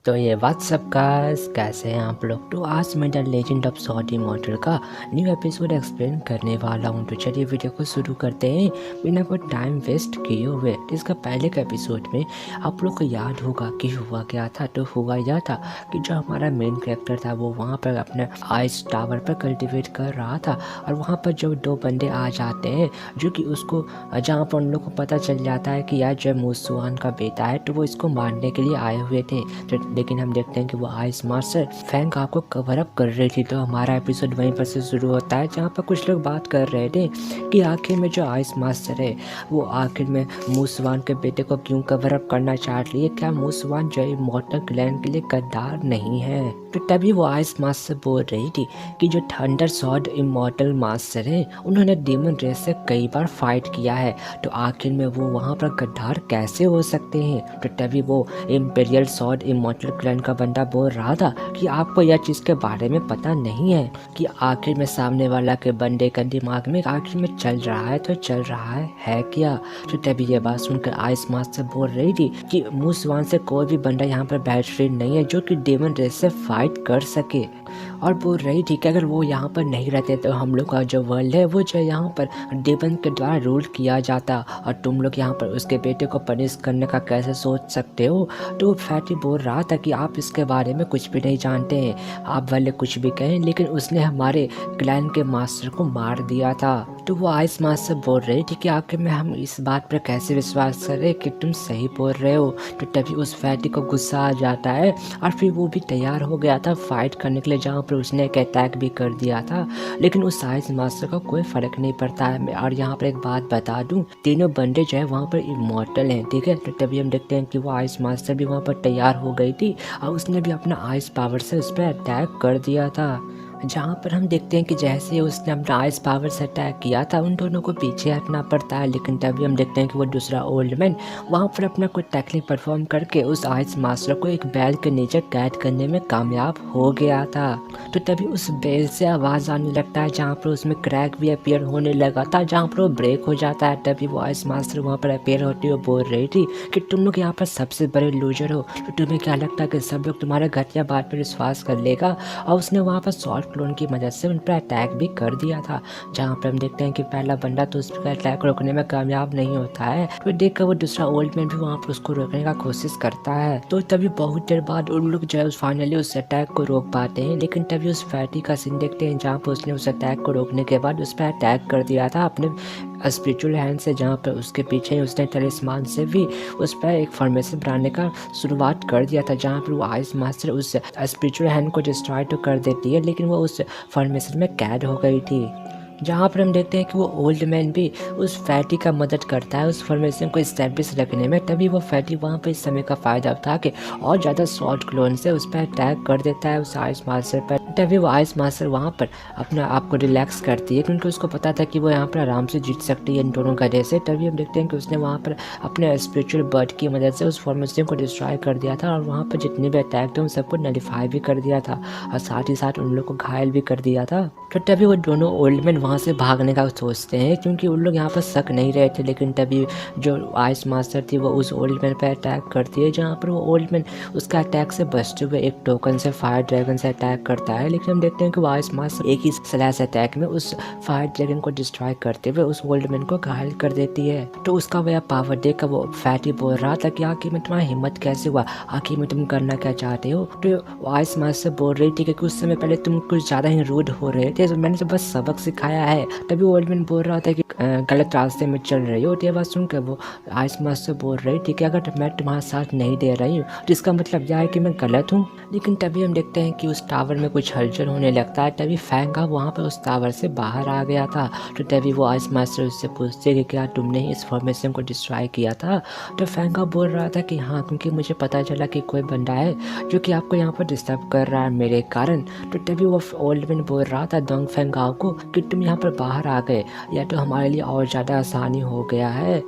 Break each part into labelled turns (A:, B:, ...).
A: तो ये WhatsApp guys, कैसे हैं आप लोग। तो आज मैं the legend of sword immortal का न्यू एपिसोड एक्सप्लेन करने वाला हूँ। तो चलिए वीडियो को शुरू करते हैं बिना कोई टाइम वेस्ट किए हुए। इसका पहले के एपिसोड में आप लोग को याद होगा कि हुआ क्या था। तो हुआ यह था कि जो हमारा मेन कैरेक्टर था वो वहाँ पर अपने आइस टावर पर कल्टिवेट कर रहा था, और वहाँ पर जो दो बंदे आ जाते हैं जो कि उसको, जहाँ पर उन लोग को पता चल जाता है कि यार जो मुसवान का बेटा है, तो वो इसको मारने के लिए आए हुए थे। तो लेकिन हम देखते हैं कि वो आइस मास्टर फैंग आपको कवर अप कर रही थी। तो हमारा एपिसोड वहीं पर से शुरू होता है, जहाँ पर कुछ लोग बात कर रहे थे कि आखिर में जो आइस मास्टर है वो आखिर में मूसवान के बेटे को क्यों कवर अप करना चाह रही है। क्या मूसवान जो इमॉर्टल क्लैन के लिए गद्दार नहीं है। तो तभी वो आइस मास्टर बोल रही थी कि जो थंडर सॉर्ड इमॉर्टल मास्टर है उन्होंने डेमन रेस से कई बार फाइट किया है, तो आखिर में वो वहाँ पर गद्दार कैसे हो सकते हैं। तो तभी वो इम्पेरियल सॉर्ड इमॉर्टल क्लैन का बंदा बोल रहा था कि आपको यह चीज़ के बारे में पता नहीं है कि आखिर में सामने वाला के बंदे का दिमाग में आखिर में चल रहा है, तो चल रहा है क्या। तो तभी ये बात सुनकर आइस मास्टर बोल रही थी कि मूसवान से कोई भी बंदा यहाँ पर बेहतरीन नहीं है जो कि डेमन रेस से फाइट कर सके, और बोल रही थी कि अगर वो यहाँ पर नहीं रहते तो हम लोग का जो वर्ल्ड है वो जो यहाँ पर डेमन के द्वारा रूल किया जाता, और तुम लोग यहाँ पर उसके बेटे को पनिश करने का कैसे सोच सकते हो। तो फैटी बोल रहा था कि आप इसके बारे में कुछ भी नहीं जानते हैं, आप वाले कुछ भी कहें, लेकिन उसने हमारे क्लैन के मास्टर को मार दिया था। तो वो आइस मास्टर बोल रही थी कि आखिर में हम इस बात पर कैसे विश्वास करें कि तुम सही बोल रहे हो। तो तभी उस फैटी को गुस्सा आ जाता है, और फिर वो भी तैयार हो गया था फाइट करने के लिए, जहाँ पर उसने एक अटैक भी कर दिया था। लेकिन उस आइस मास्टर का कोई फर्क नहीं पड़ता है। और यहाँ पर एक बात बता दूं, तीनों बंदे जो है वहाँ पर इमॉर्टल हैं, ठीक है। तो तभी हम देखते हैं कि वो आइस मास्टर भी वहाँ पर तैयार हो गई थी, और उसने भी अपना आइस पावर से उस पर अटैक कर दिया था। जहाँ पर हम देखते हैं कि जैसे उसने अपना आइस पावर से अटैक किया था उन दोनों को पीछे हटना पड़ता है। लेकिन तभी हम देखते हैं कि वो दूसरा ओल्ड मैन वहाँ पर अपना कोई टेक्निक परफॉर्म करके उस आइस मास्टर को एक बैल के नीचे कैद करने में कामयाब हो गया था। तो तभी उस बैल से आवाज़ आने लगता है, जहाँ पर उसमें क्रैक भी अपीयर होने लगा था, जहाँ पर वो ब्रेक हो जाता है। तभी वो आइस मास्टर वहाँ पर अपीयर होती हुई बोल रही थी कि तुम लोग यहाँ पर सबसे बड़े लूजर हो, तो तुम्हें क्या लगता है कि सब लोग तुम्हारे घटिया बात पर विश्वास कर लेगा। और उसने वहाँ पर सॉल्ट क्लोन की मदद से उन पर अटैक भी कर दिया था, जहाँ पर हम देखते हैं कि पहला बंदा तो उस पर अटैक रोकने में कामयाब नहीं होता है। तो देखकर वो दूसरा ओल्ड मैन भी वहाँ पर उसको रोकने का कोशिश करता है। तो तभी बहुत देर बाद उन लोग जो है फाइनली उस अटैक को रोक पाते हैं। लेकिन तभी उस फैटी का सीन देखते हैं, जहाँ पर उसने उस अटैक को रोकने के बाद उस पर अटैक कर दिया था अपने स्पिरिचुअल हैंड से, जहाँ पर उसके पीछे उसने तलिस्मान से भी उस पर एक फॉर्मेशन बनाने का शुरुआत कर दिया था, जहाँ पर वो आइस मास्टर उस स्पिरिचुअल हैंड को डिस्ट्रॉय तो कर देती है, लेकिन वो उस फॉर्मेशन में कैद हो गई थी। जहाँ पर हम देखते हैं कि वो ओल्ड मैन भी उस फैटी का मदद करता है उस फॉर्मेशन को इस्टेब्लिश रखने में। तभी वो फैटी वहाँ पर इस समय का फ़ायदा उठा के और ज़्यादा शॉर्ट क्लोन से उस पर अटैक कर देता है उस आइस मास्टर पर। तभी वो आइस मास्टर वहाँ पर अपना आप को रिलैक्स करती है, क्योंकि उसको पता था कि वो यहाँ पर आराम से जीत सकती है इन दोनों गधे से। तभी हम देखते हैं कि उसने वहाँ पर अपने स्पिरिचुअल बर्ड की मदद से उस फॉर्मेशन को डिस्ट्रॉय कर दिया था, और वहाँ पर जितने भी अटैक थे उन सबको नलिफाई भी कर दिया था, और साथ ही साथ उन लोग को घायल भी कर दिया था। तो तभी वो दोनों ओल्ड मैन वहाँ से भागने का सोचते हैं, क्योंकि उन लोग यहाँ पर शक नहीं रहे थे। लेकिन तभी जो आइस मास्टर थी वो उस ओल्ड मैन पर अटैक करती है, जहाँ पर वो ओल्ड मैन उसका अटैक से बचते हुए एक टोकन से फायर ड्रैगन से अटैक करता है। लेकिन हम देखते हैं कि वो आइस मास्टर एक ही स्लैश अटैक में उस फायर ड्रैगन को डिस्ट्रॉय करते हुए उस ओल्ड मैन को घायल कर देती है। तो उसका वह पावर देखकर वो फैटी बोल रहा था कि आखिर में तुम्हारा हिम्मत कैसे हुआ, आखिर में तुम करना क्या चाहते हो। तो आइस मास्टर बोल रही थी कि कुछ समय पहले तुम कुछ ज़्यादा ही रूड हो रहे थे, तो मैंने तो बस सबक सिखाया है। तभी ओल्ड मैन बोल रहा था कि गलत रास्ते में चल रही हो। तो ये बात सुनकर वो आइस मास्टर बोल रही थी कि अगर मैं तुम्हारा साथ नहीं दे रही हूँ तो इसका मतलब यह है कि मैं गलत हूँ। लेकिन तभी हम देखते हैं कि उस टावर में कुछ हलचल होने लगता है। तभी फैंगा वहाँ पर उस टावर से बाहर आ गया था। तो तभी वो आइस मास्टर उससे पूछते कि क्या तुमने इस फॉर्मेशन को डिस्ट्रॉय किया था। तो फैंगा बोल रहा था कि हाँ, क्योंकि मुझे पता चला कि कोई बंदा है जो कि आपको यहाँ पर डिस्टर्ब कर रहा है मेरे कारण। तो तभी वो ओल्ड मैन बोल रहा था डोंग फैंगाओ को कि तुम यहाँ पर बाहर आ गए, या तो हमारे लिए और ज़्यादा आसानी हो गया है।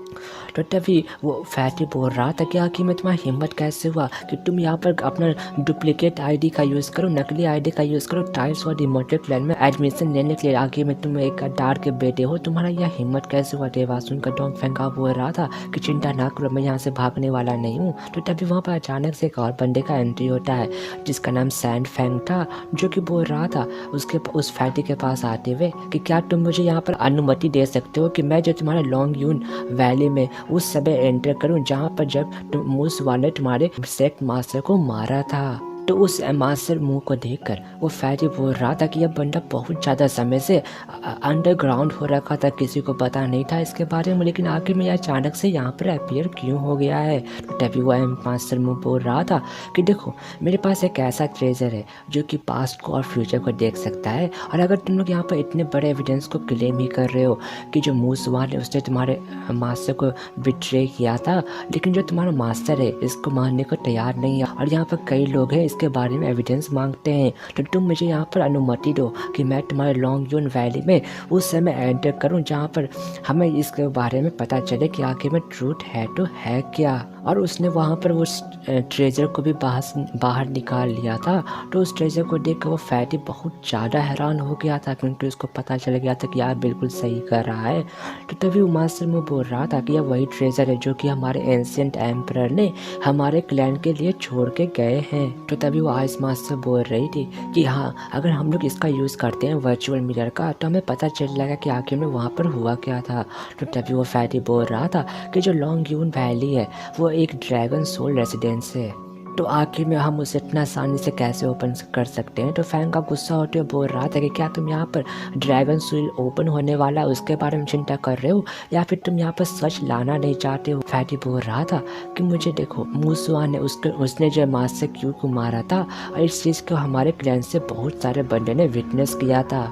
A: तो तभी वो फैटी बोल रहा था कि आखिर में तुम्हारी हिम्मत कैसे हुआ कि तुम यहाँ पर अपना डुप्लीकेट आईडी का यूज़ करो, नकली आईडी का यूज़ करो टाइल्स और इमोर्टल प्लान में एडमिशन लेने के लिए। आखिर में तुम एक गद्दार के बेटे हो, तुम्हारा यह हिम्मत कैसे हुआ। देवासुन का डोंग फेंगा बोल रहा था कि चिंता ना करो, मैं यहाँ से भागने वाला नहीं हूँ। तो तभी वहाँ पर अचानक से एक और बंदे का एंट्री होता है जिसका नाम सैंड फैंग था, जो कि बोल रहा था उस फैटी के पास आते हुए कि क्या तुम मुझे यहाँ पर अनुमति दे सकते हो कि मैं जो तुम्हारे लॉन्ग यून वैली में उस समय एंटर करूं जहां पर जब मूस वाले तुम्हारे सेक्ट मास्टर को मारा था। तो उस मास्टर मुंह को देखकर वो फैटी बोल रहा था कि यह बंदा बहुत ज़्यादा समय से अंडरग्राउंड हो रखा था, किसी को पता नहीं था इसके बारे में, लेकिन आखिर में यह अचानक से यहाँ पर अपीयर क्यों हो गया है। तो तभी वो मास्टर मुंह बोल रहा था कि देखो मेरे पास एक ऐसा ट्रेजर है जो कि पास्ट को और फ्यूचर को देख सकता है, और अगर तुम लोग यहाँ पर इतने बड़े एविडेंस को क्लेम ही कर रहे हो कि जो मूस वाले उसने तुम्हारे मास्टर को बिट्रे किया था, लेकिन जो तुम्हारा मास्टर है इसको मानने को तैयार नहीं है और यहाँ पर कई लोग हैं के बारे में एविडेंस मांगते हैं, तो तुम मुझे यहाँ पर अनुमति दो कि मैं तुम्हारे लॉन्ग यून वैली में उस समय एंटर करूँ जहाँ पर हमें इसके बारे में पता चले कि आखिर में ट्रूथ है तो है क्या। और उसने वहाँ पर उस ट्रेजर को भी बाहर निकाल लिया था। तो उस ट्रेजर को देखकर वो फैटी बहुत ज़्यादा हैरान हो गया था, क्योंकि उसको पता चल गया था कि यार बिल्कुल सही कर रहा है। तो तभी वो मास्टर में बोल रहा था कि यह वही ट्रेजर है जो कि हमारे एंशिएंट एम्परर ने हमारे क्लैन के लिए छोड़ के गए हैं। तो तभी वो आइस मास्टर बोल रही थी कि हाँ, अगर हम लोग इसका यूज़ करते हैं वर्चुअल मिरर का तो हमें पता चल जाएगा कि आखिर में वहाँ पर हुआ क्या था। तो तभी वो फैटी बोल रहा था कि जो लॉन्ग यून वैली है वो एक ड्रैगन सोल रेजिडेंस है, तो आखिर में हम उसे इतना आसानी से कैसे ओपन कर सकते हैं। तो फैंग का गुस्सा होते हुए बोल रहा था कि क्या तुम यहाँ पर ड्रैगन सोल ओपन होने वाला उसके बारे में चिंता कर रहे हो, या फिर तुम यहाँ पर सच लाना नहीं चाहते हो। फैटी बोल रहा था कि मुझे देखो, मूसवा ने उसने जो मास्टर क्यू को मारा था और इस चीज़ को हमारे क्लैन से बहुत सारे बंदे ने विटनेस किया था,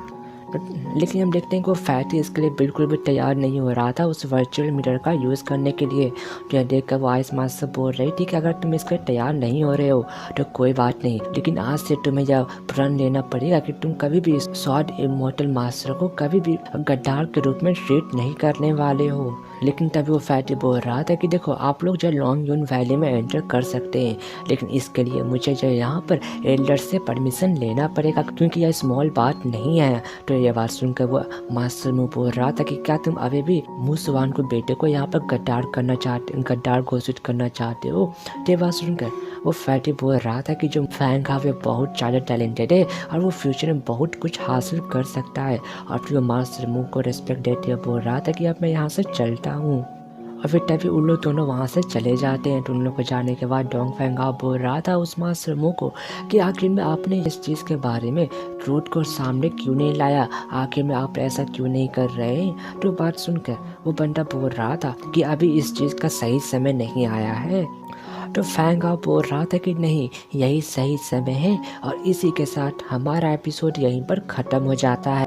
A: लेकिन हम देखते हैं कि वो फैटी इसके लिए बिल्कुल भी तैयार नहीं हो रहा था उस वर्चुअल मिरर का यूज़ करने के लिए। तो यह देखकर वो आइस मास्टर बोल रही थी कि अगर तुम इसके लिए तैयार नहीं हो रहे हो तो कोई बात नहीं, लेकिन आज से तुम्हें यह प्रण लेना पड़ेगा कि तुम कभी भी इस सॉर्ड इमॉर्टल मास्टर को कभी भी गद्दार के रूप में ट्रीट नहीं करने वाले हो। लेकिन तभी वो फैटी बोल रहा था कि देखो, आप लोग जो लॉन्ग यून वैली में एंटर कर सकते हैं, लेकिन इसके लिए मुझे जो यहाँ पर एल्डर से परमिशन लेना पड़ेगा, क्योंकि यह स्मॉल बात नहीं है। तो यह बात सुनकर वो मास्टर मुंह बोल रहा था कि क्या तुम अभी भी मूसवान को बेटे को यहाँ पर गद्दार घोषित करना चाहते हो। तो ये बात सुनकर वो फैटी बोल रहा था कि जो फैंग का वो बहुत ज़्यादा टैलेंटेड है और वो फ्यूचर में बहुत कुछ हासिल कर सकता है। और फिर वो मास्टर मुंह को रिस्पेक्ट देते हुए बोल रहा था कि अब मैं यहाँ से चलता हूँ। और फिर तभी उन लोग दोनों वहाँ से चले जाते हैं। तो उन लोग को जाने के बाद डोंग फेंगा बोल रहा था उस मास्टर मुंह को कि आखिर में आपने इस चीज़ के बारे में ट्रूथ को सामने क्यों नहीं लाया, आखिर में आप ऐसा क्यों नहीं कर रहे हैं। तो बात सुनकर वो बंदा बोल रहा था कि अभी इस चीज़ का सही समय नहीं आया है। तो फैंगा बोल रहा था कि नहीं, यही सही समय है। और इसी के साथ हमारा एपिसोड यहीं पर ख़त्म हो जाता है।